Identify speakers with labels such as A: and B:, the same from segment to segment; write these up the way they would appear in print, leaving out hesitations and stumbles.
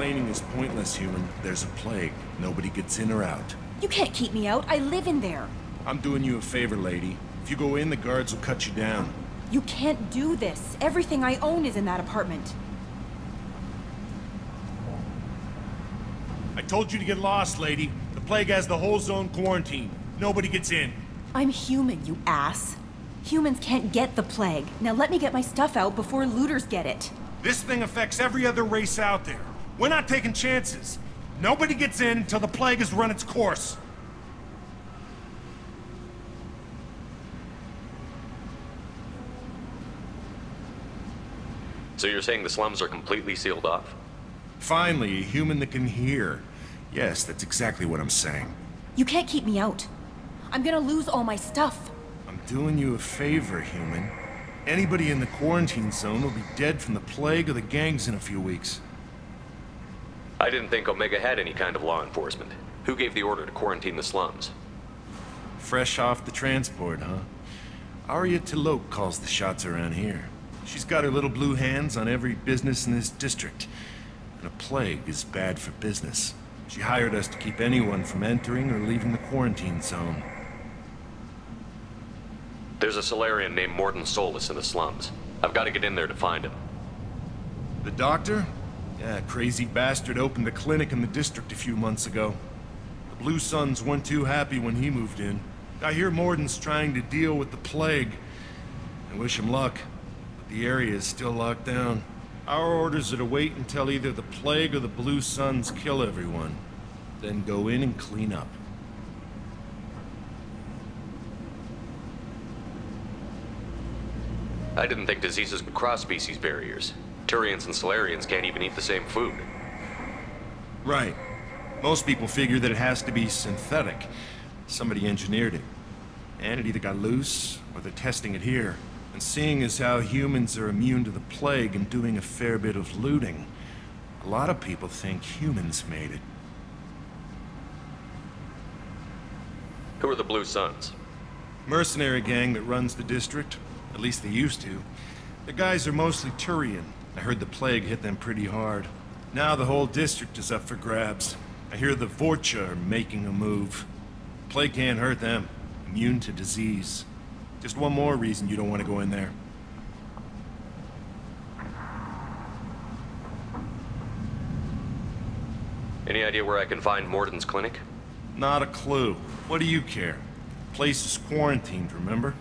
A: Complaining is pointless, human. There's a plague. Nobody gets in or out.
B: You can't keep me out. I live in there.
A: I'm doing you a favor, lady. If you go in, the guards will cut you down.
B: You can't do this. Everything I own is in that apartment.
A: I told you to get lost, lady. The plague has the whole zone quarantined. Nobody gets in.
B: I'm human, you ass. Humans can't get the plague. Now let me get my stuff out before looters get it.
A: This thing affects every other race out there. We're not taking chances. Nobody gets in until the plague has run its course.
C: So you're saying the slums are completely sealed off?
A: Finally, a human that can hear. Yes, that's exactly what I'm saying.
B: You can't keep me out. I'm gonna lose all my stuff.
A: I'm doing you a favor, human. Anybody in the quarantine zone will be dead from the plague or the gangs in a few weeks.
C: I didn't think Omega had any kind of law enforcement. Who gave the order to quarantine the slums?
A: Fresh off the transport, huh? Arya Tilok calls the shots around here. She's got her little blue hands on every business in this district. And a plague is bad for business. She hired us to keep anyone from entering or leaving the quarantine zone.
C: There's a Solarian named Mordin in the slums. I've got to get in there to find him.
A: The doctor? Yeah, crazy bastard opened a clinic in the district a few months ago. The Blue Suns weren't too happy when he moved in. I hear Mordin's trying to deal with the plague. I wish him luck, but the area is still locked down. Our orders are to wait until either the plague or the Blue Suns kill everyone. Then go in and clean up.
C: I didn't think diseases would cross species barriers. Turians and Solarians can't even eat the same food.
A: Right. Most people figure that it has to be synthetic. Somebody engineered it. And it either got loose, or they're testing it here. And seeing as how humans are immune to the plague and doing a fair bit of looting, a lot of people think humans made it.
C: Who are the Blue Suns?
A: Mercenary gang that runs the district. At least they used to. The guys are mostly Turian. I heard the plague hit them pretty hard. Now the whole district is up for grabs. I hear the Vorcha are making a move. Plague can't hurt them. Immune to disease. Just one more reason you don't want to go in there.
C: Any idea where I can find Mordin's clinic?
A: Not a clue. What do you care? The place is quarantined, remember?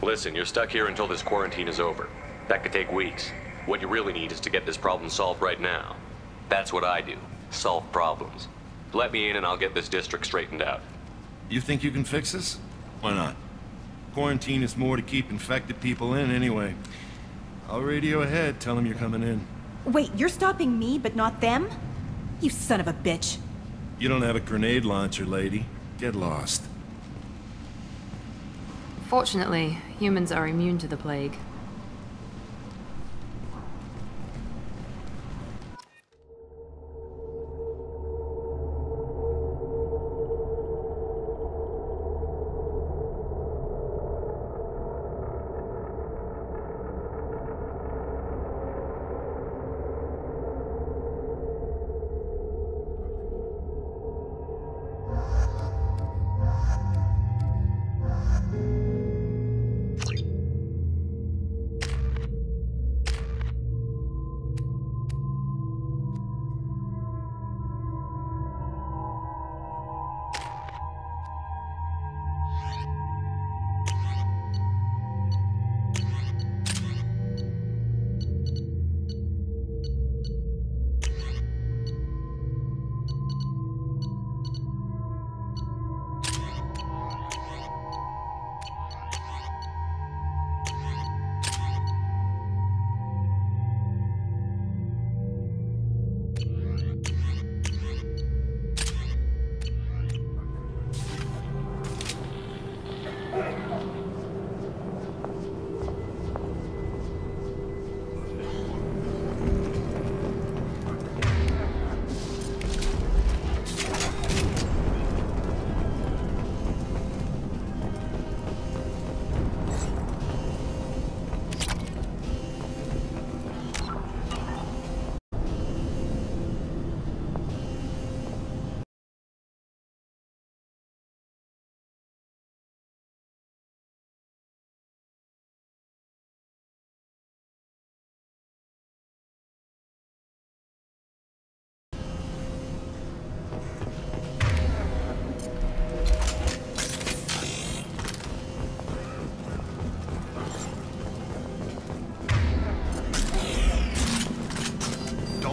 C: Listen, you're stuck here until this quarantine is over. That could take weeks. What you really need is to get this problem solved right now. That's what I do. Solve problems. Let me in and I'll get this district straightened out.
A: You think you can fix this? Why not? Quarantine is more to keep infected people in anyway. I'll radio ahead, tell them you're coming in.
B: Wait, you're stopping me, but not them? You son of a bitch.
A: You don't have a grenade launcher, lady. Get lost.
D: Fortunately, humans are immune to the plague.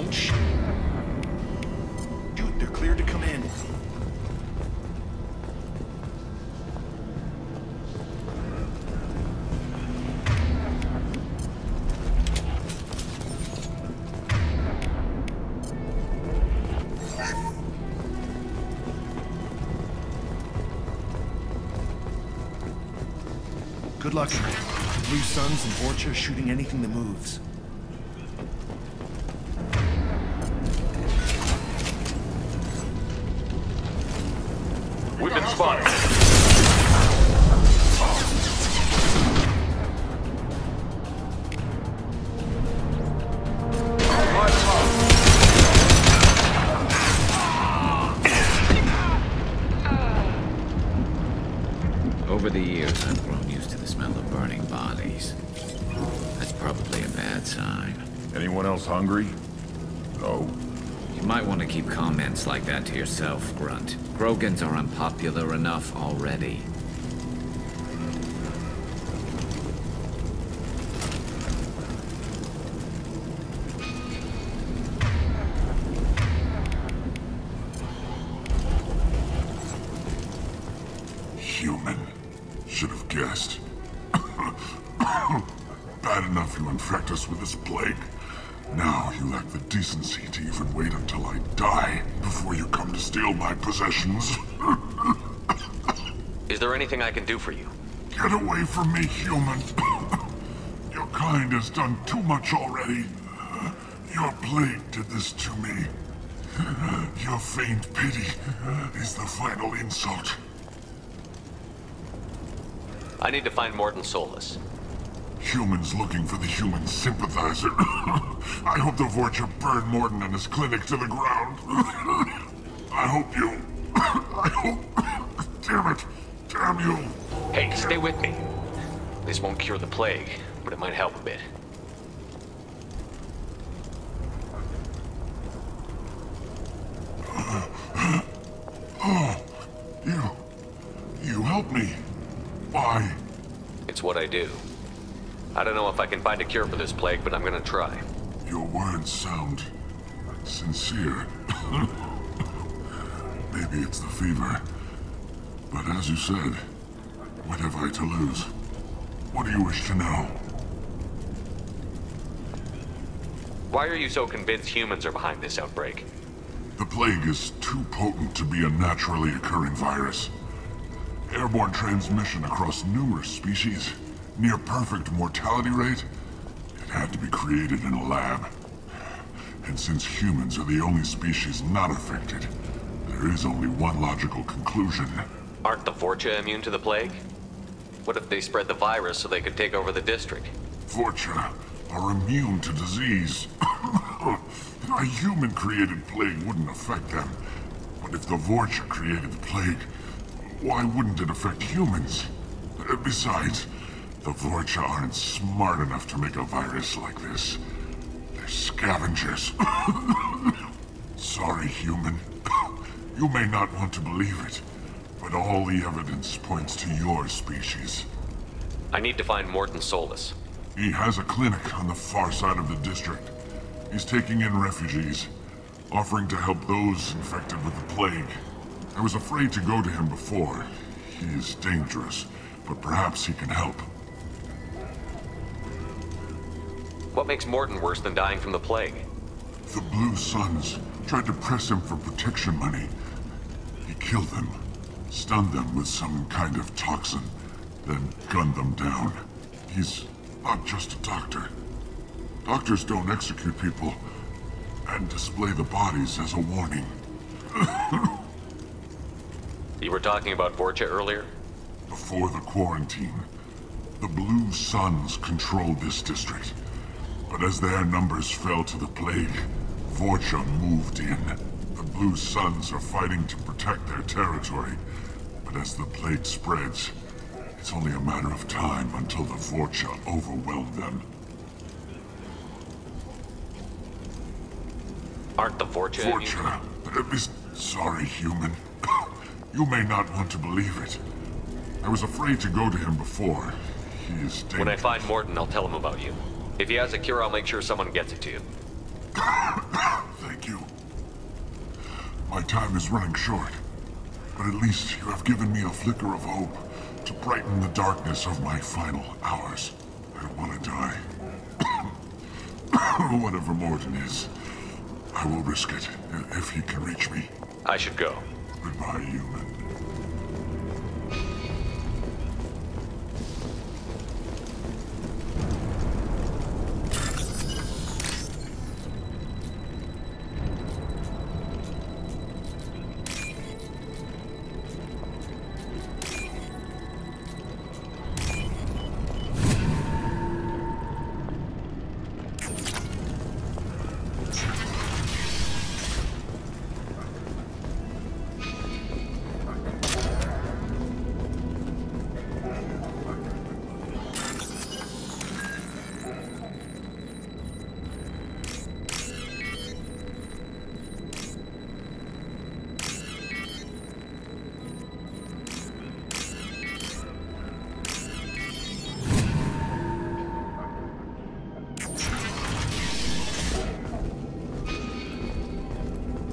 A: Shoot, they're cleared to come in. Good luck. The Blue Suns and Vorcha shooting anything that moves.
C: We've been spotted.
E: Over the years, I've grown used to the smell of burning bodies. That's probably a bad sign.
F: Anyone else hungry? No.
E: You might want to keep comments like that to yourself, Grunt. Grogans are unpopular enough already.
F: Human. Should have guessed. Bad enough you infect us with this plague. Now you lack the decency to even wait until I die before you come to steal my possessions.
C: Is there anything I can do for you?
F: Get away from me, human. Your kind has done too much already. Your plague did this to me. Your feigned pity is the final insult.
C: I need to find Mordin Solus.
F: Humans looking for the human sympathizer. I hope the Vorcha burn Mordin and his clinic to the ground. I hope... Damn it! Damn you!
C: Hey, stay with me. This won't cure the plague, but it might help a bit.
F: You help me. Why?
C: It's what I do. I don't know if I can find a cure for this plague, but I'm gonna try.
F: Your words sound sincere. Maybe it's the fever. But as you said, what have I to lose? What do you wish to know?
C: Why are you so convinced humans are behind this outbreak?
F: The plague is too potent to be a naturally occurring virus. Airborne transmission across numerous species, near perfect mortality rate. It had to be created in a lab. And since humans are the only species not affected, there is only one logical conclusion.
C: Aren't the Vorcha immune to the plague? What if they spread the virus so they could take over the district?
F: Vorcha are immune to disease. A human-created plague wouldn't affect them. But if the Vorcha created the plague, why wouldn't it affect humans? Besides, the Vorcha aren't smart enough to make a virus like this. They're scavengers. Sorry, human. You may not want to believe it, but all the evidence points to your species.
C: I need to find Mordin Solus.
F: He has a clinic on the far side of the district. He's taking in refugees, offering to help those infected with the plague. I was afraid to go to him before. He is dangerous, but perhaps he can help.
C: What makes Mordin worse than dying from the plague?
F: The Blue Suns tried to press him for protection money. He killed them, stunned them with some kind of toxin, then gunned them down. He's not just a doctor. Doctors don't execute people and display the bodies as a warning.
C: You were talking about Vorcha earlier?
F: Before the quarantine, the Blue Suns controlled this district. But as their numbers fell to the plague, Vorcha moved in. The Blue Suns are fighting to protect their territory. But as the plague spreads, it's only a matter of time until the Vorcha overwhelm them.
C: Aren't the Vorcha immune?
F: Vorcha? Sorry, human. You may not want to believe it. I was afraid to go to him before. He is dangerous.
C: When I find Mordin, I'll tell him about you. If he has a cure, I'll make sure someone gets it to you.
F: Thank you. My time is running short, but at least you have given me a flicker of hope to brighten the darkness of my final hours. I don't want to die. Whatever Mordin is, I will risk it if he can reach me.
C: I should go.
F: Goodbye, human.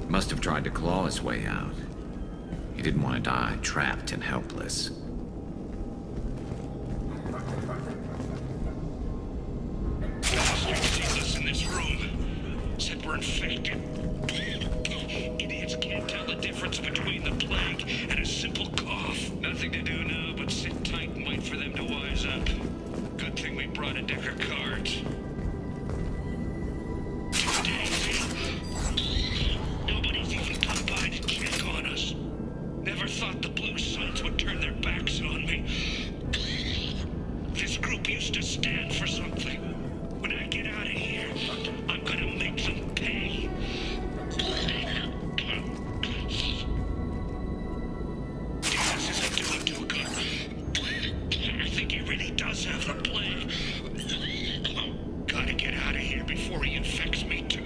E: Must have tried to claw his way out. He didn't want to die trapped and helpless.
G: Bastard sees us in this room. Said we're infected. Idiots can't tell the difference between the plague and a simple cough. Nothing to do now but sit tight and wait for them to wise up. Good thing we brought a deck of cards. 2 days in. Nobody's even come by to check on us. Never thought the Blue Suns would turn their backs on me. This group used to stand for something. When I get out of here, I'm gonna make them pay. This isn't doing too good. I think he really does have the plague. Gotta get out of here before he infects me too.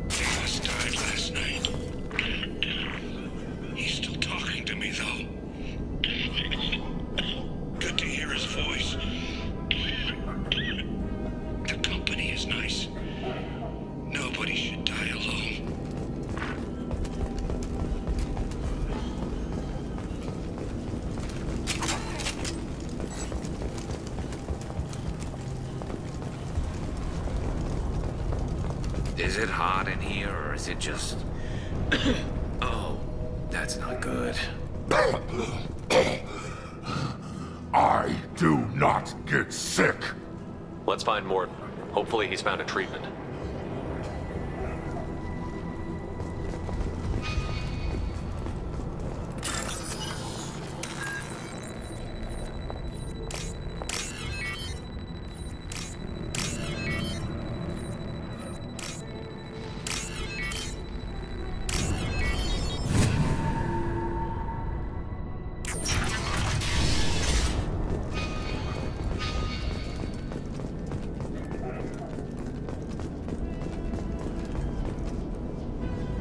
G: Garrus died last night. He's still talking to me, though. Good to hear his voice. The company is nice. Nobody should die alone.
E: Is it hot in here, or is it just... Oh, that's not good.
F: I do not get sick.
C: Let's find Mordin. Hopefully he's found a treatment.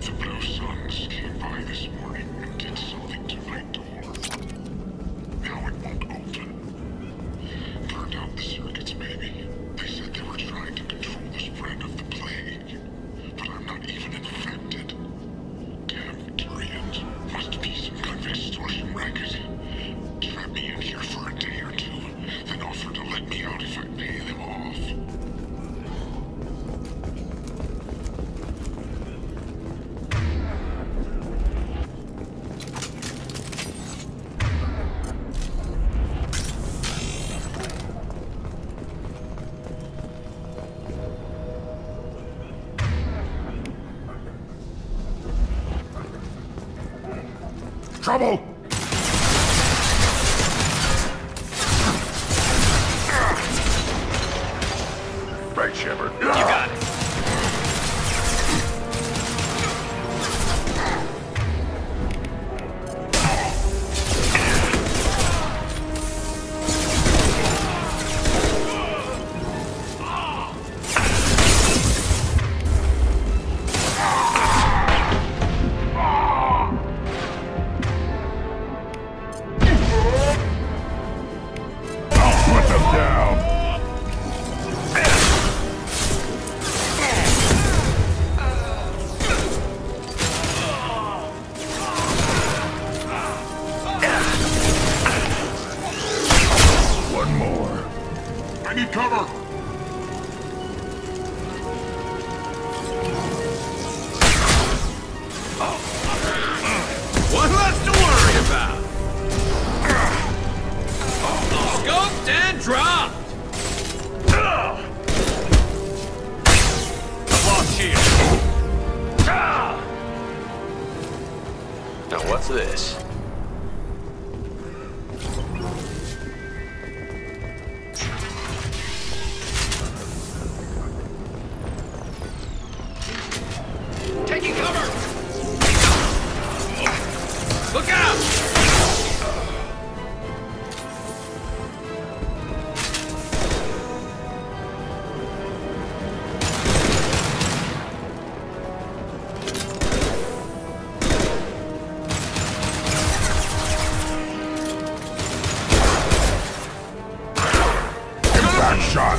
F: The Blue Suns came by this morning and did something to my door. Now it won't open. Turned out the circuits, maybe. They said they were trying to control the spread of the plague. But I'm not even infected. Damn Tyrians. Must be some kind of extortion racket. Trap me in here for a day or two, then offer to let me out if I pay them off. Trouble! Right, Shepard.
C: You got it.
F: Take cover!
E: One less to worry about. Scoped and dropped.
G: Lost here.
C: Now what's this?
E: Taking cover. Look out!
F: Back shot!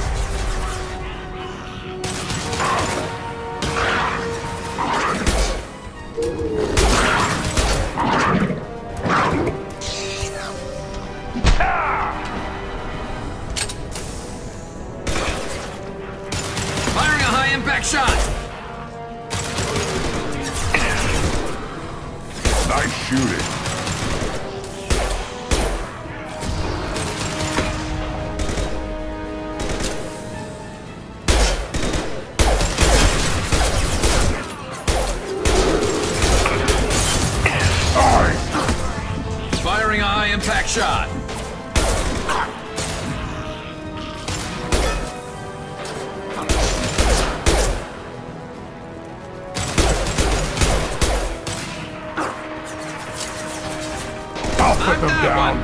E: Firing a high-impact shot!
F: Nice shooting.
E: Firing a high-impact shot!
F: I'll put them
E: that
F: down.
E: one.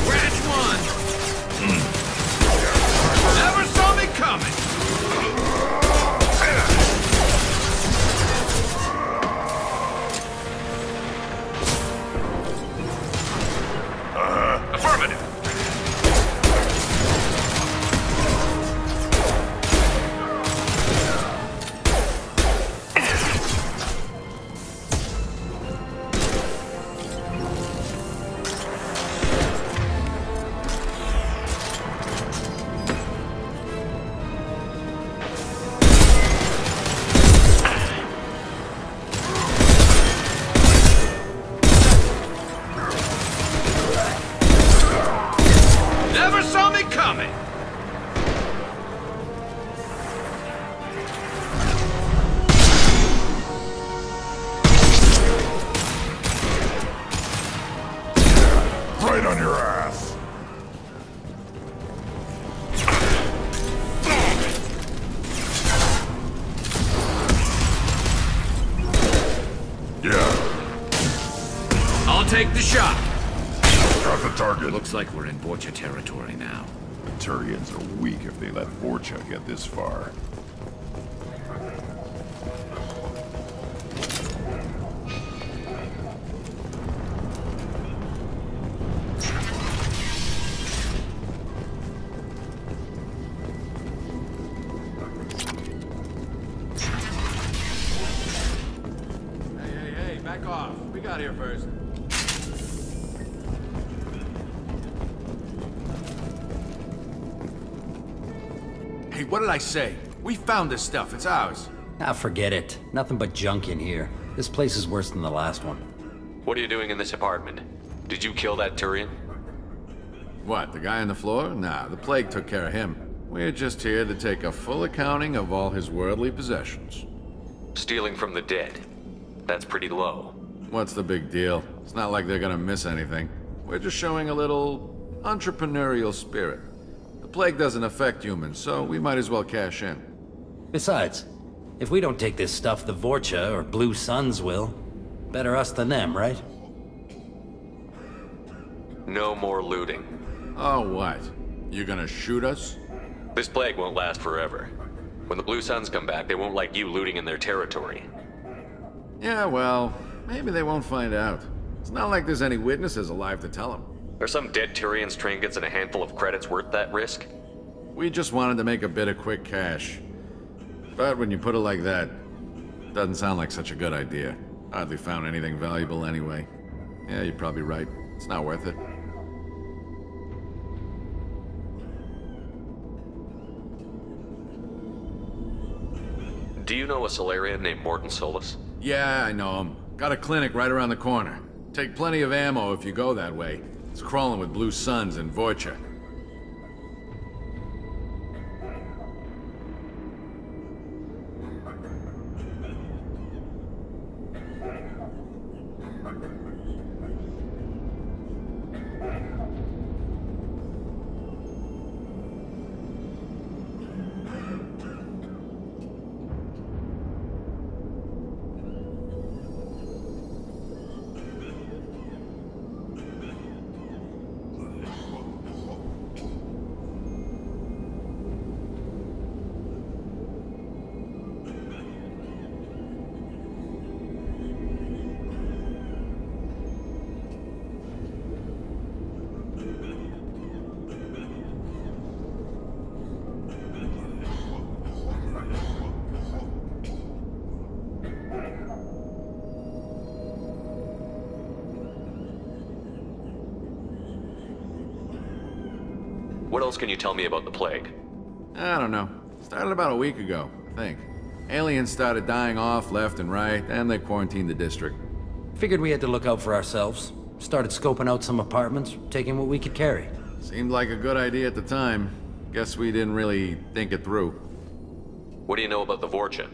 E: Branch one! Never saw me coming!
G: Affirmative.
E: Never saw me coming!
F: Right on your ass. Yeah,
E: I'll take the shot.
F: got the target.
E: Looks like we're in Borgia territory now.
F: Turians are weak if they let Vorcha get this far.
E: Hey, back off. We got here first. Hey, what did I say? We found this stuff. It's ours.
H: Ah, forget it. Nothing but junk in here. This place is worse than the last one.
C: What are you doing in this apartment? Did you kill that Turian?
I: What, the guy on the floor? Nah, the plague took care of him. We're just here to take a full accounting of all his worldly possessions.
C: Stealing from the dead. That's pretty low.
I: What's the big deal? It's not like they're gonna miss anything. We're just showing a little entrepreneurial spirit. The plague doesn't affect humans, so we might as well cash in.
H: Besides, if we don't take this stuff, the Vorcha or Blue Suns will. Better us than them, right?
C: No more looting.
I: Oh, what? You gonna shoot us?
C: This plague won't last forever. When the Blue Suns come back, they won't like you looting in their territory.
I: Yeah, well, maybe they won't find out. It's not like there's any witnesses alive to tell them.
C: Are some dead Turians' trinkets and a handful of credits worth that risk?
I: We just wanted to make a bit of quick cash. But when you put it like that, it doesn't sound like such a good idea. Hardly found anything valuable anyway. Yeah, you're probably right. It's not worth it.
C: Do you know a Solarian named Mordin Solus?
I: Yeah, I know him. Got a clinic right around the corner. Take plenty of ammo if you go that way. It's crawling with Blue Suns and Vorcha.
C: What else can you tell me about the plague?
I: I don't know. Started about a week ago, I think. Aliens started dying off left and right, and they quarantined the district.
H: Figured we had to look out for ourselves. Started scoping out some apartments, taking what we could carry.
I: Seemed like a good idea at the time. Guess we didn't really think it through.
C: What do you know about the Vorcha?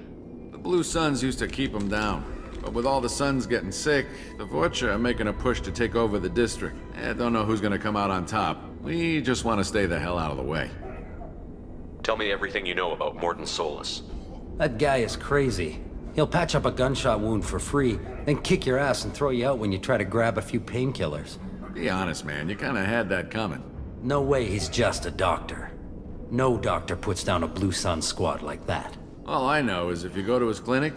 I: The Blue Suns used to keep them down. But with all the Suns getting sick, the Vorcha are making a push to take over the district. Don't know who's gonna come out on top. We just want to stay the hell out of the way.
C: Tell me everything you know about Mordin Solus.
H: That guy is crazy. He'll patch up a gunshot wound for free, then kick your ass and throw you out when you try to grab a few painkillers.
I: Be honest, man. You kinda had that coming.
H: No way he's just a doctor. No doctor puts down a Blue Sun squad like that.
I: All I know is if you go to his clinic,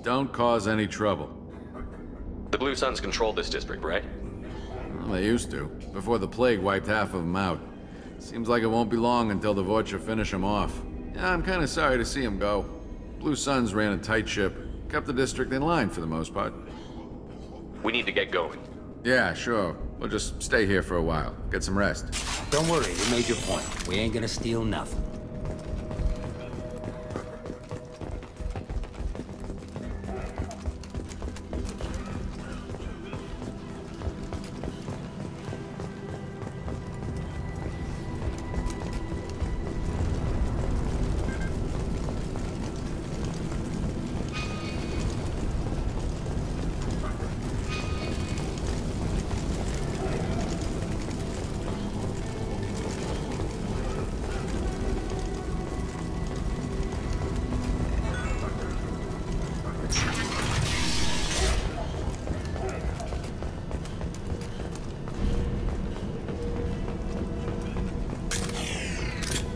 I: don't cause any trouble.
C: The Blue Suns control this district, right?
I: Well, they used to, before the plague wiped half of them out. Seems like it won't be long until the Vorcha finish them off. Yeah, I'm kinda sorry to see them go. Blue Suns ran a tight ship, kept the district in line for the most part.
C: We need to get going.
I: Yeah, sure. We'll just stay here for a while, get some rest.
H: Don't worry, you made your point. We ain't gonna steal nothing.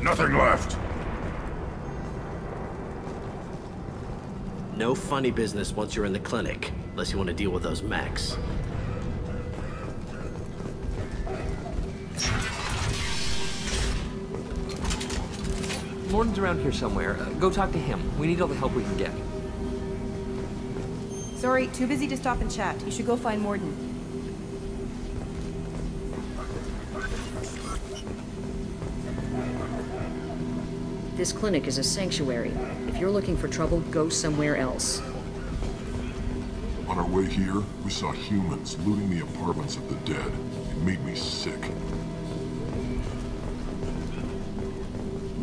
F: Nothing left.
J: No funny business once you're in the clinic, unless you want to deal with those mechs.
K: Mordin's around here somewhere. Go talk to him. We need all the help we can get.
B: Sorry, too busy to stop and chat. You should go find Mordin.
L: This clinic is a sanctuary. If you're looking for trouble, go somewhere else.
F: On our way here, we saw humans looting the apartments of the dead. It made me sick.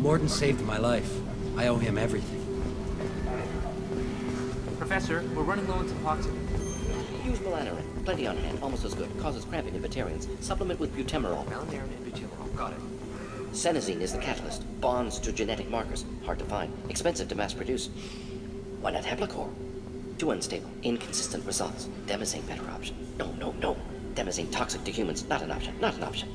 H: Mordin saved my life. I owe him everything.
K: Professor, we're running low on Suboxone.
M: Use Melanorin. Plenty on hand. Almost as good. Causes cramping in vegetarians. Supplement with butemerol.
K: Melanorin and butemerol. Got it.
M: Senesine is the catalyst. Bonds to genetic markers. Hard to find. Expensive to mass produce. Why not Heplicor? Too unstable. Inconsistent results. Demazine better option. No. Demazine toxic to humans. Not an option. Not an option.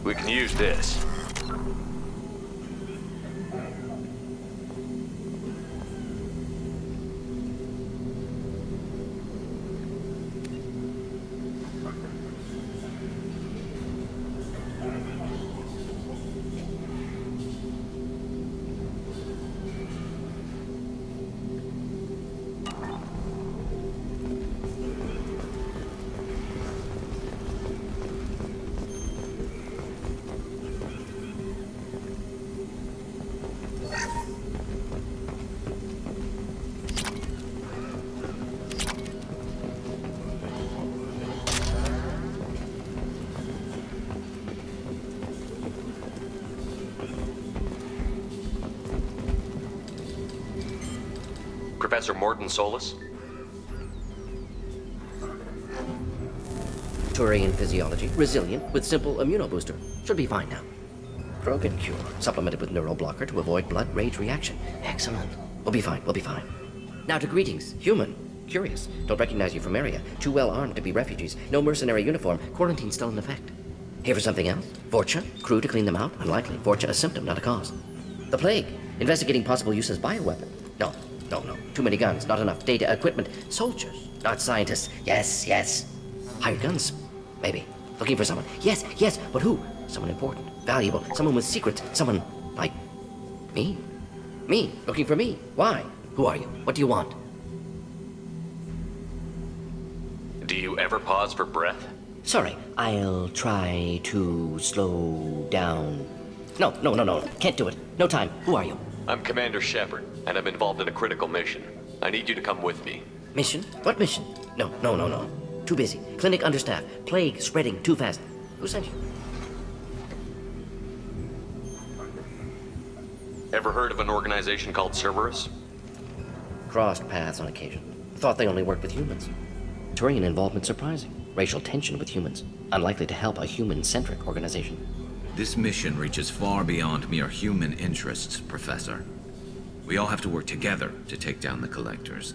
C: We can use this. Professor Mordin Solus?
M: Turian physiology, resilient, with simple immunobooster. Should be fine now. Krogan cure, supplemented with neuroblocker to avoid blood rage reaction. Excellent. We'll be fine, we'll be fine. Now to greetings, human. Curious. Don't recognize you from area. Too well armed to be refugees. No mercenary uniform. Quarantine still in effect. Here for something else? Vorcha? Crew to clean them out? Unlikely. Vorcha a symptom, not a cause. The plague. Investigating possible use as bioweapon. No. Too many guns, not enough data, equipment. Soldiers, not scientists. Yes. Hired guns? Maybe. Looking for someone. Yes, but who? Someone important, valuable, someone with secrets, someone like me. Me, looking for me. Why? Who are you? What do you want?
C: Do you ever pause for breath?
M: Sorry, I'll try to slow down. No. Can't do it. No time. Who are you?
C: I'm Commander Shepard, and I'm involved in a critical mission. I need you to come with me.
M: Mission? What mission? No. Too busy. Clinic understaffed. Plague spreading too fast. Who sent you?
C: Ever heard of an organization called Cerberus?
M: Crossed paths on occasion. Thought they only worked with humans. Turian involvement surprising. Racial tension with humans. Unlikely to help a human-centric organization.
E: This mission reaches far beyond mere human interests, Professor. We all have to work together to take down the Collectors.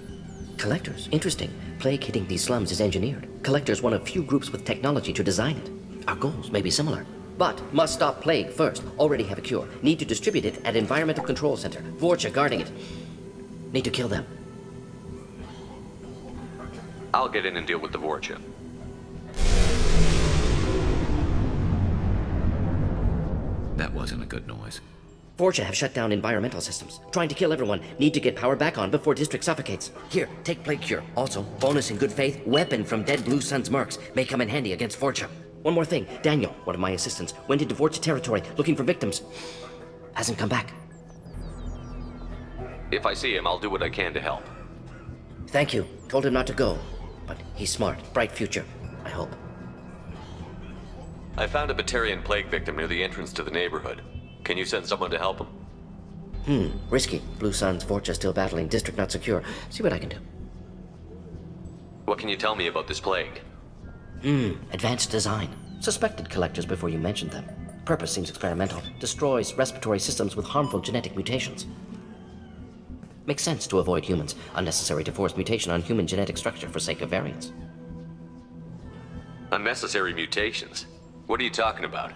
M: Collectors? Interesting. Plague hitting these slums is engineered. Collectors one of few groups with technology to design it. Our goals may be similar. But must stop plague first. Already have a cure. Need to distribute it at Environmental Control Center. Vorcha guarding it. Need to kill them.
C: I'll get in and deal with the Vorcha.
E: That wasn't a good noise.
M: Vorcha have shut down environmental systems. Trying to kill everyone. Need to get power back on before district suffocates. Here, take plague cure. Also, bonus in good faith, weapon from dead Blue Sun's mercs. May come in handy against Vorcha. One more thing. Daniel, one of my assistants, went into Vorcha territory looking for victims. Hasn't come back.
C: If I see him, I'll do what I can to help.
M: Thank you. Told him not to go. But he's smart. Bright future. I hope.
C: I found a Batarian plague victim near the entrance to the neighborhood. Can you send someone to help him?
M: Risky. Blue Sun's Vorcha still battling. District not secure. See what I can do.
C: What can you tell me about this plague?
M: Advanced design. Suspected collectors before you mentioned them. Purpose seems experimental. Destroys respiratory systems with harmful genetic mutations. Makes sense to avoid humans. Unnecessary to force mutation on human genetic structure for sake of variance.
C: Unnecessary mutations? What are you talking about?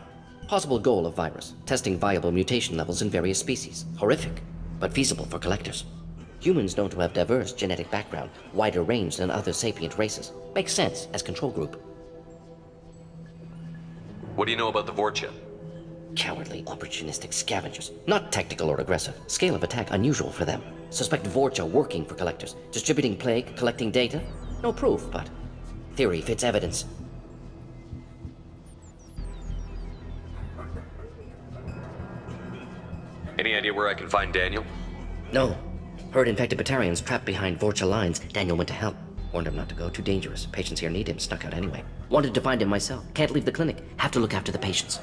M: Possible goal of virus. Testing viable mutation levels in various species. Horrific, but feasible for collectors. Humans known to have diverse genetic background, wider range than other sapient races. Makes sense as control group.
C: What do you know about the Vorcha?
M: Cowardly, opportunistic scavengers. Not tactical or aggressive. Scale of attack unusual for them. Suspect Vorcha working for collectors. Distributing plague, collecting data. No proof, but theory fits evidence.
C: Any idea where I can find Daniel?
M: No. Heard infected Batarians trapped behind Vorcha lines. Daniel went to help. Warned him not to go. Too dangerous. Patients here need him. Snuck out anyway. Wanted to find him myself. Can't leave the clinic. Have to look after the patients.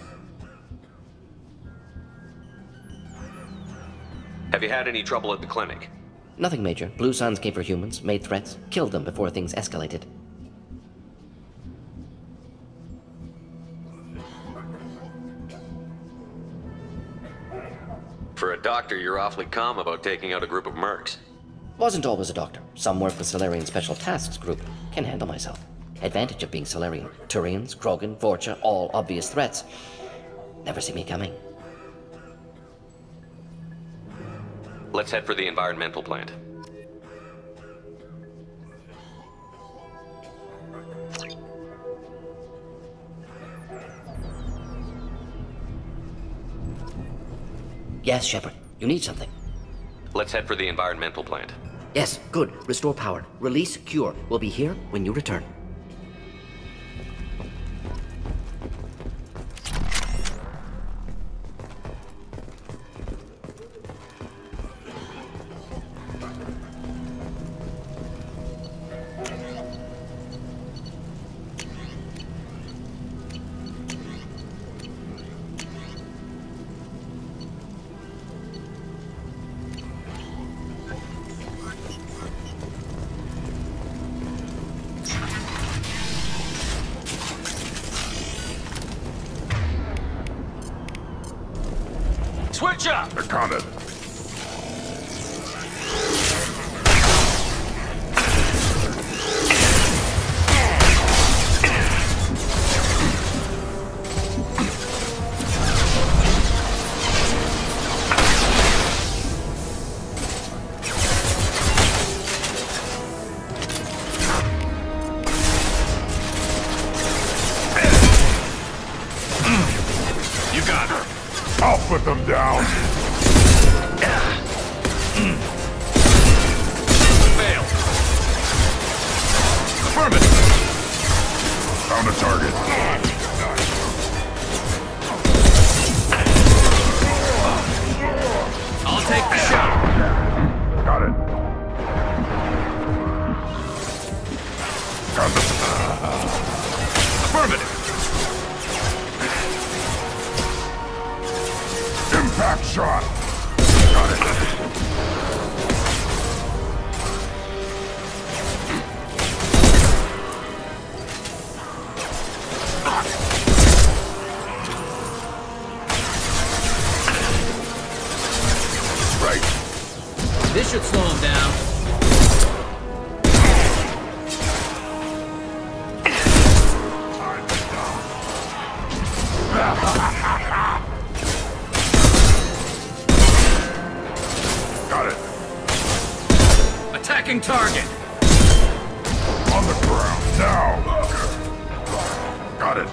C: Have you had any trouble at the clinic?
M: Nothing major. Blue Suns came for humans, made threats, killed them before things escalated.
C: For a doctor, you're awfully calm about taking out a group of mercs.
M: Wasn't always a doctor. Some work with Solarian Special Tasks Group. Can handle myself. Advantage of being Solarian. Turians, Krogan, Vorcha, all obvious threats. Never see me coming.
C: Let's head for the environmental plant.
M: Yes, Shepard. You need something.
C: Let's head for the environmental plant.
M: Yes, good. Restore power. Release cure. We'll be here when you return.
N: Vorcha!
F: I got it. I'll put them down.
N: Fail.
F: Affirmative. Found a target.
N: I'll take the shot.
F: Got it. Got the...
N: Affirmative.
F: Impact shot! Got it. Right.
E: This should slow him down.
F: Got it.
E: Attacking target.
F: On the ground, now! Got it.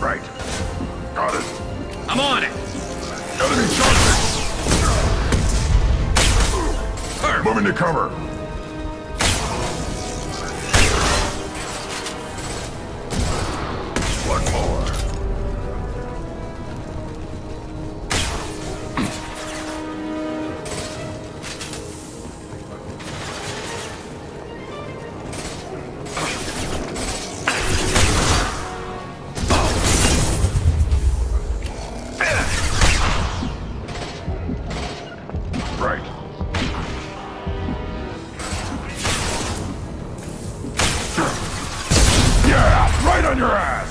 F: Right. Got it.
E: I'm on it.
F: Enemy target! Moving to cover. One more. Right. Yeah, right on your ass.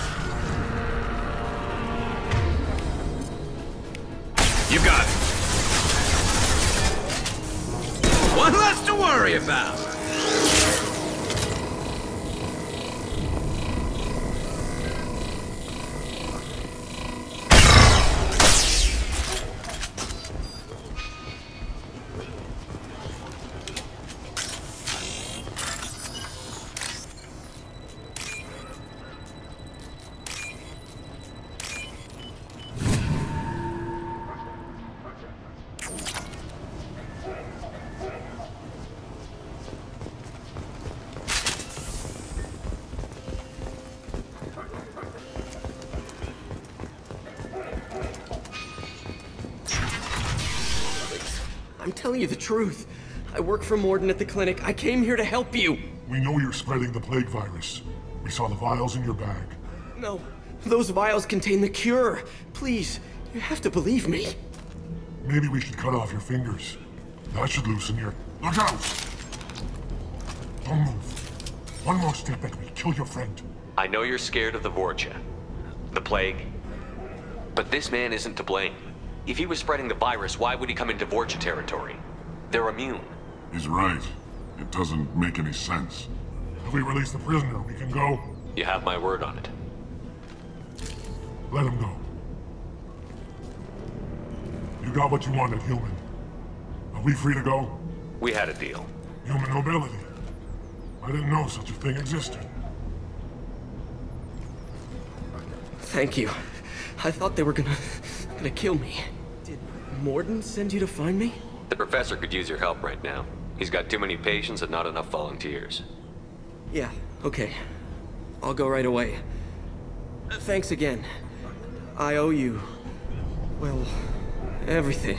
E: You got it. One less to worry about.
O: I'm telling you the truth. I work for Mordin at the clinic. I came here to help you.
F: We know you're spreading the plague virus. We saw the vials in your bag.
O: No, those vials contain the cure. Please, you have to believe me.
F: Maybe we should cut off your fingers. That should loosen your... Look out! Don't move. One more step and we kill your friend.
C: I know you're scared of the Vorcha, the plague, but this man isn't to blame. If he was spreading the virus, why would he come into Vorcha territory? They're immune.
F: He's right. It doesn't make any sense. If we release the prisoner, we can go.
C: You have my word on it.
F: Let him go. You got what you wanted, human. Are we free to go?
C: We had a deal.
F: Human mobility. I didn't know such a thing existed.
O: Thank you. I thought they were gonna kill me. Did Mordin send you to find me?
C: The professor could use your help right now. He's got too many patients and not enough volunteers.
O: Yeah, okay. I'll go right away. Thanks again. I owe you, well, everything.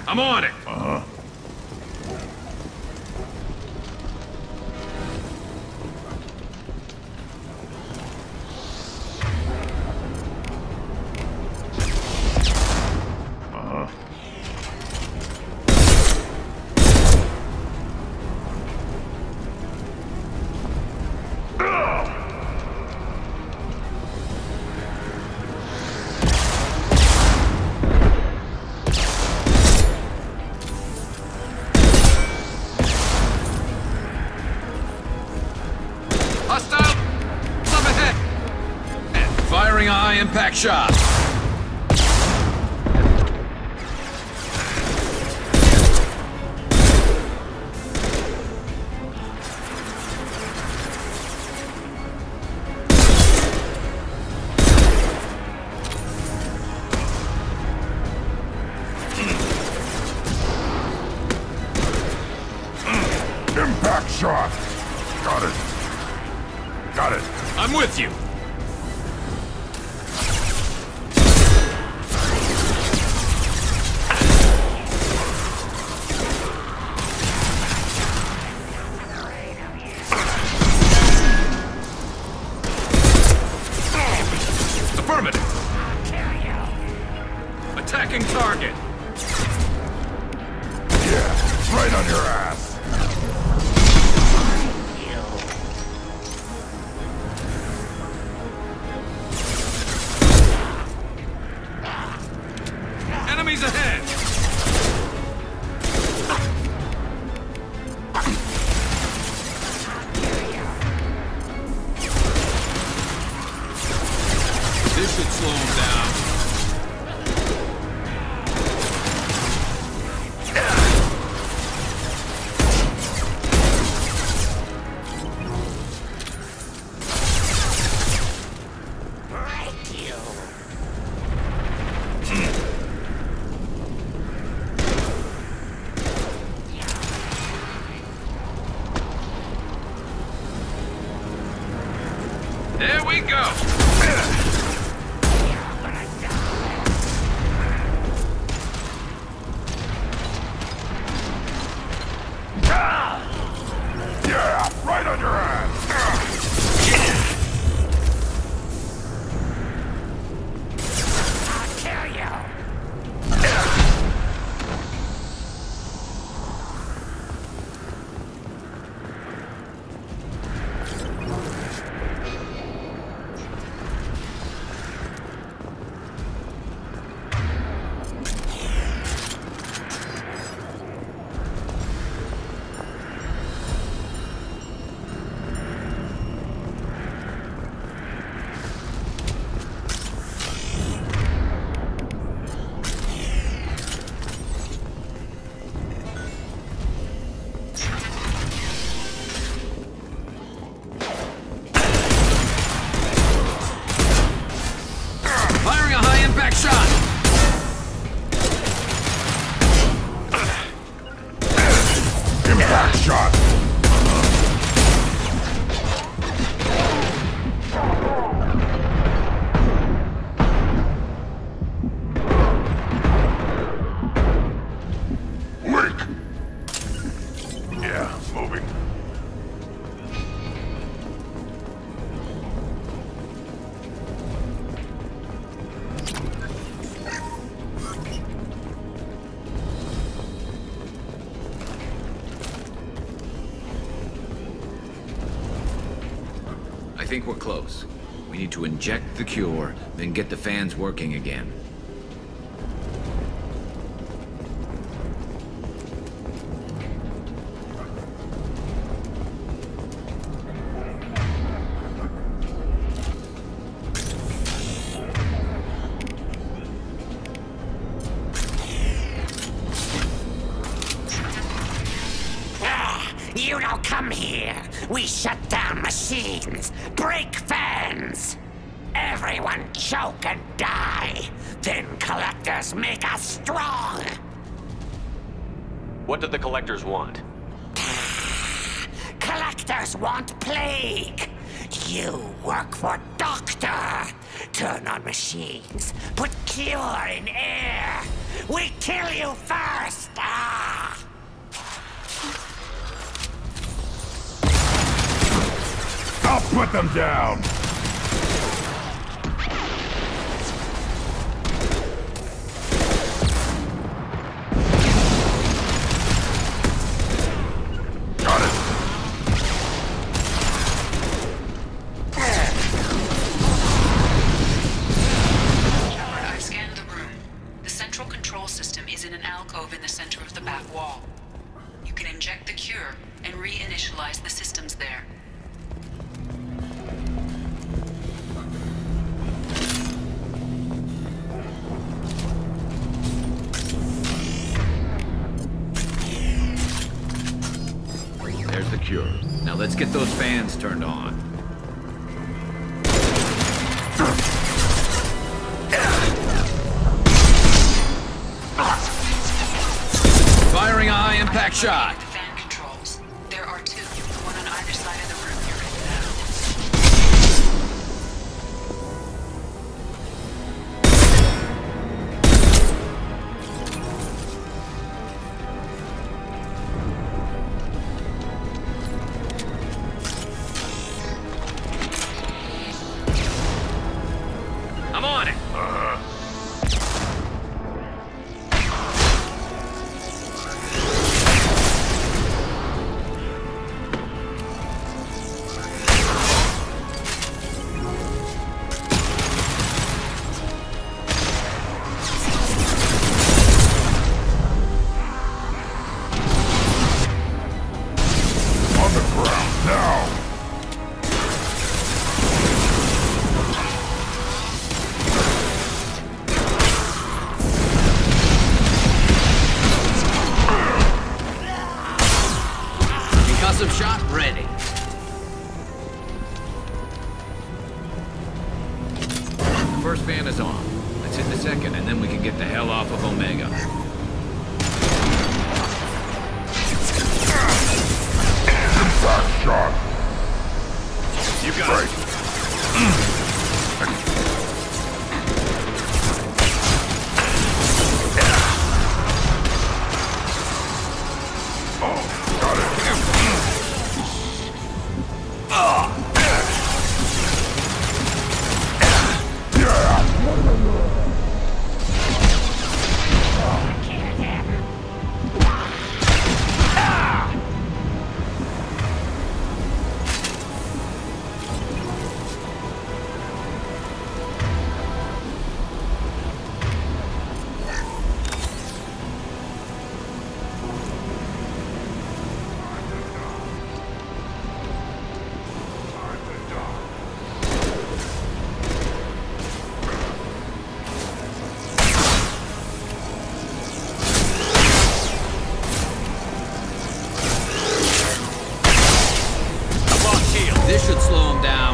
N: I'm on it!
E: Impact shot!
F: Impact shot! Got it. Got it.
N: I'm with you! Attacking target!
F: Yeah, right on your ass!
N: Enemies ahead!
E: This should slow him down.
N: There we go!
F: Yeah, right on your ass!
N: I'll kill you!
E: I think we're close. We need to inject the cure, then get the fans working again.
N: You don't come here. We shut down machines, break fans. Everyone choke and die. Then collectors make us strong.
C: What did the collectors want?
N: Collectors want plague. You work for Doctor. Turn on machines. Put cure in air. We kill you first.
F: I'll put them down! Got it!
P: I've scanned the room. The central control system is in an alcove in the center of the back wall. You can inject the cure and reinitialize the systems there.
E: There's the cure. Now let's get those fans turned on. Firing a high-impact shot.
P: The fan controls. There are two, one on either side of the room you're in now.
C: I'm on it!
F: On the ground, now!
E: Concussive shot ready. The first fan is on. Let's hit the second, and then we can get the hell off of Omega.
F: Impact shot!
C: You got it.
F: Oh, got it!
E: This should slow him down.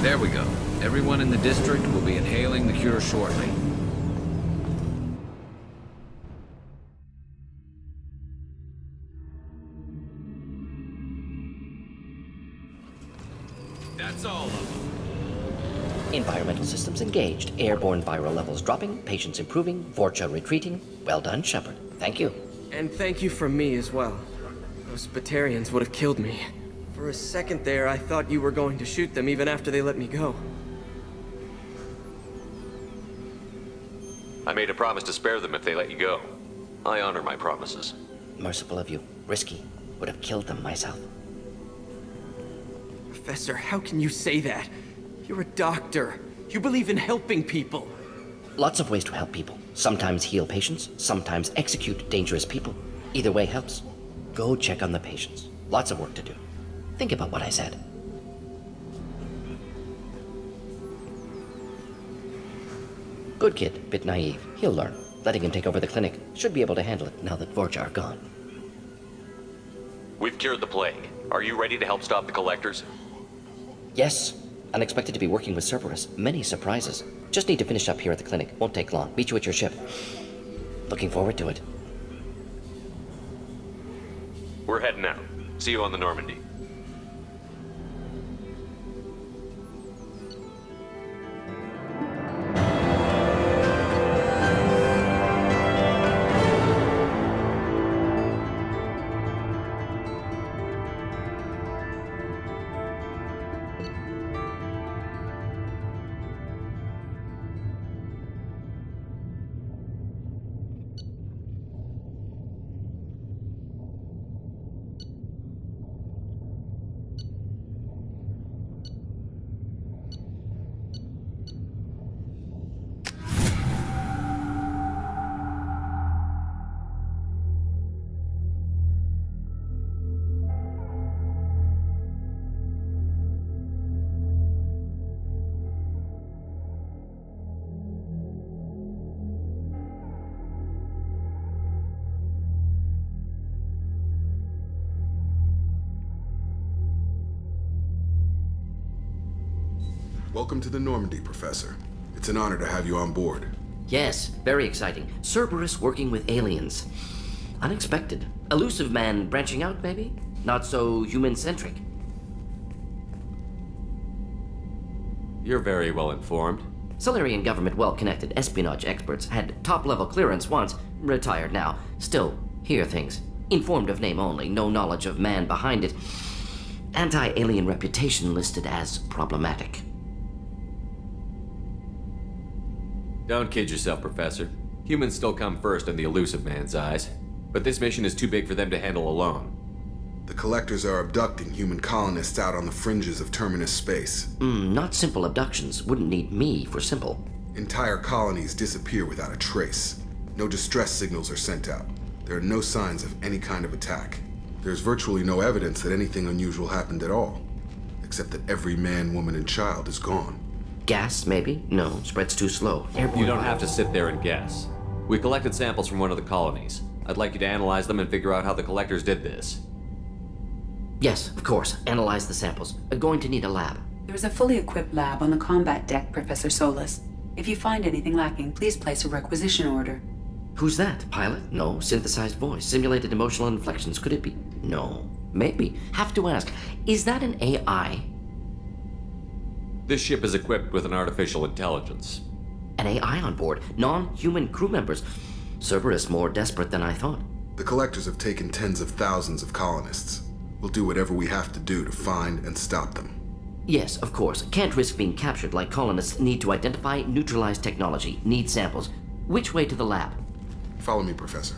E: There we go. Everyone in the district will be inhaling the cure shortly. That's all of them.
M: Environmental systems engaged. Airborne viral levels dropping. Patients improving. Vorcha retreating. Well done, Shepard. Thank you.
O: And thank you from me as well. Those Batarians would have killed me. For a second there, I thought you were going to shoot them even after they let me go.
C: I made a promise to spare them if they let you go. I honor my promises.
M: Merciful of you. Risky. Would have killed them myself.
O: Professor, how can you say that? You're a doctor. You believe in helping people.
M: Lots of ways to help people. Sometimes heal patients, sometimes execute dangerous people. Either way helps. Go check on the patients. Lots of work to do. Think about what I said. Good kid, bit naive. He'll learn. Letting him take over the clinic. Should be able to handle it now that Vorcha are gone.
C: We've cured the plague. Are you ready to help stop the collectors?
M: Yes. Unexpected to be working with Cerberus. Many surprises. Just need to finish up here at the clinic. Won't take long. Meet you at your ship. Looking forward to it.
C: We're heading out. See you on the Normandy.
Q: Welcome to the Normandy, Professor. It's an honor to have you on board.
M: Yes, very exciting. Cerberus working with aliens. Unexpected. Elusive man branching out, maybe? Not so human-centric.
C: You're very well informed.
M: Solarian government well-connected espionage experts had top-level clearance once, retired now. Still, hear things. Informed of name only, no knowledge of man behind it. Anti-alien reputation listed as problematic.
C: Don't kid yourself, Professor. Humans still come first in the elusive man's eyes. But this mission is too big for them to handle alone.
Q: The Collectors are abducting human colonists out on the fringes of Terminus space.
M: Not simple abductions. Wouldn't need me for simple.
Q: Entire colonies disappear without a trace. No distress signals are sent out. There are no signs of any kind of attack. There's virtually no evidence that anything unusual happened at all. Except that every man, woman, and child is gone.
M: Gas, maybe? No, spreads too slow.
C: You don't have to sit there and guess. We collected samples from one of the colonies. I'd like you to analyze them and figure out how the Collectors did this.
M: Yes, of course. Analyze the samples. Going to need a lab.
P: There's a fully equipped lab on the combat deck, Professor Solis. If you find anything lacking, please place a requisition order.
M: Who's that? Pilot? No. Synthesized voice. Simulated emotional inflections. Could it be? No. Maybe. Have to ask. Is that an AI?
C: This ship is equipped with an artificial intelligence.
M: An AI on board? Non-human crew members? Cerberus more desperate than I thought.
Q: The Collectors have taken tens of thousands of colonists. We'll do whatever we have to do to find and stop them.
M: Yes, of course. Can't risk being captured like colonists need to identify, neutralize technology, need samples. Which way to the lab?
Q: Follow me, Professor.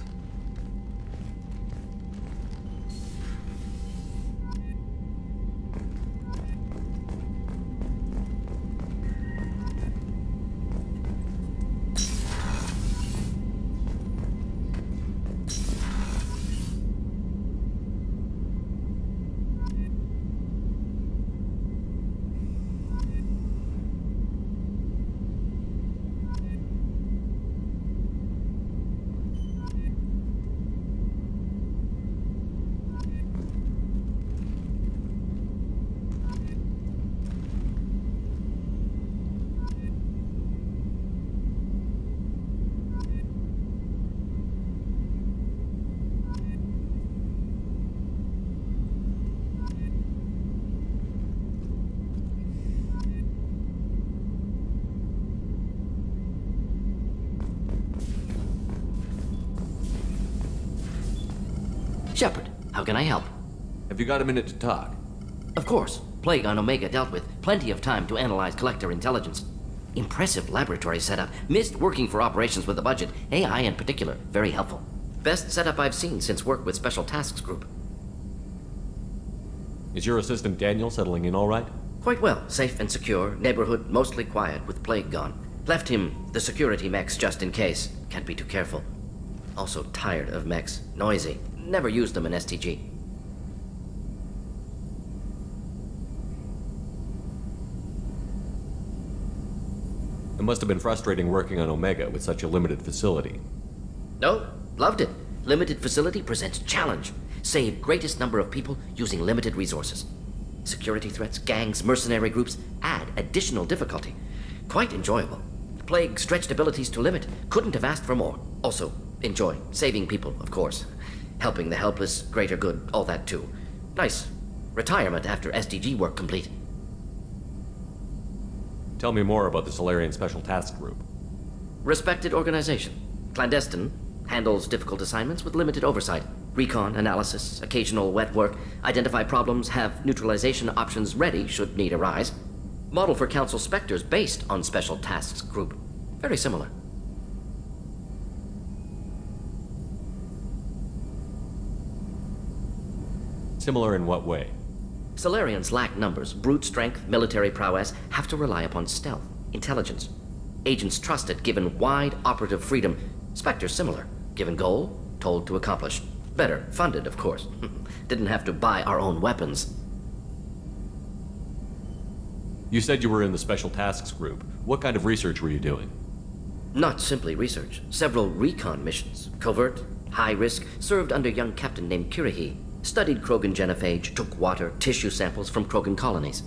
M: Shepard, how can I help?
K: Have you got a minute to talk?
M: Of course. Plague on Omega dealt with. Plenty of time to analyze collector intelligence. Impressive laboratory setup. Missed working for operations with a budget. AI in particular. Very helpful. Best setup I've seen since work with Special Tasks Group.
K: Is your assistant Daniel settling in all right?
M: Quite well. Safe and secure. Neighborhood mostly quiet with Plague gone. Left him the security mechs just in case. Can't be too careful. Also tired of mechs. Noisy. Never used them in STG.
K: It must have been frustrating working on Omega with such a limited facility.
M: No, loved it. Limited facility presents challenge. Save greatest number of people using limited resources. Security threats, gangs, mercenary groups add additional difficulty. Quite enjoyable. Plague stretched abilities to limit. Couldn't have asked for more. Also, enjoy. Saving people, of course. Helping the helpless, greater good, all that too. Nice. Retirement after SDG work complete.
K: Tell me more about the Solarian Special Task Group.
M: Respected organization. Clandestine. Handles difficult assignments with limited oversight. Recon, analysis, occasional wet work. Identify problems, have neutralization options ready should need arise. Model for Council Spectres based on Special Tasks Group. Very similar.
K: Similar in what way?
M: Solarians lack numbers, brute strength, military prowess, have to rely upon stealth, intelligence. Agents trusted, given wide operative freedom. Spectres similar, given goal, told to accomplish. Better, funded, of course. Didn't have to buy our own weapons.
K: You said you were in the Special Tasks Group. What kind of research were you doing?
M: Not simply research. Several recon missions. Covert, high risk, served under a young captain named Kirihi. Studied Krogan genophage, took water, tissue samples from Krogan colonies.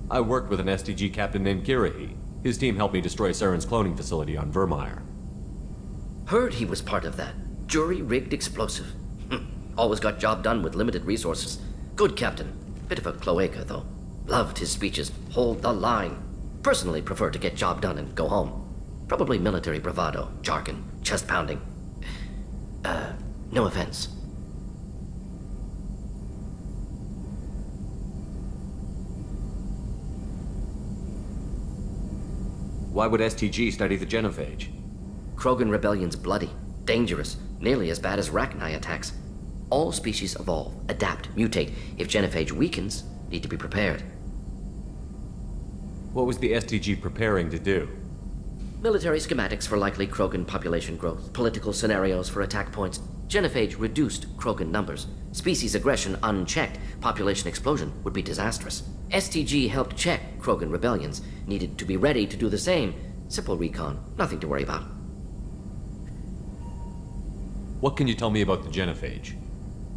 K: I worked with an STG captain named Kirihi. His team helped me destroy Saren's cloning facility on Vermeer.
M: Heard he was part of that. Jury-rigged explosive. Always got job done with limited resources. Good captain. Bit of a cloaca, though. Loved his speeches. Hold the line. Personally prefer to get job done and go home. Probably military bravado, jargon, chest pounding. No offense.
K: Why would STG study the genophage?
M: Krogan rebellion's bloody, dangerous, nearly as bad as Rachni attacks. All species evolve, adapt, mutate. If genophage weakens, need to be prepared.
K: What was the STG preparing to do?
M: Military schematics for likely Krogan population growth, political scenarios for attack points. Genophage reduced Krogan numbers. Species aggression unchecked, population explosion would be disastrous. STG helped check Krogan rebellions, needed to be ready to do the same. Simple recon, nothing to worry about.
K: What can you tell me about the genophage?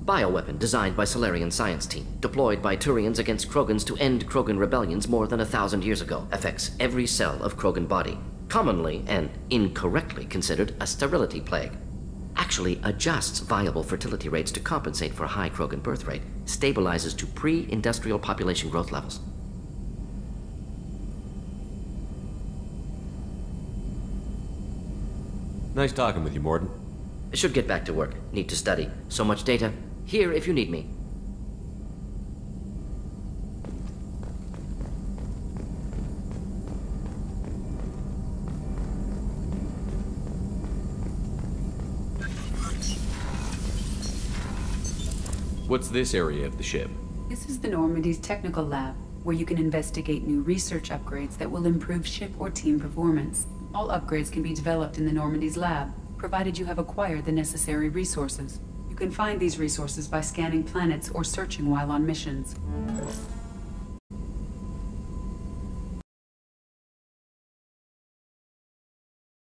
M: Bioweapon designed by Solarian science team, deployed by Turians against Krogans to end Krogan rebellions more than 1,000 years ago. Affects every cell of Krogan body. Commonly and incorrectly considered a sterility plague. Actually adjusts viable fertility rates to compensate for high Krogan birth rate. Stabilizes to pre-industrial population growth levels.
K: Nice talking with you, Mordin.
M: Should get back to work. Need to study. So much data. Here if you need me.
K: What's this area of the ship?
P: This is the Normandy's technical lab, where you can investigate new research upgrades that will improve ship or team performance. All upgrades can be developed in the Normandy's lab, provided you have acquired the necessary resources. You can find these resources by scanning planets or searching while on missions.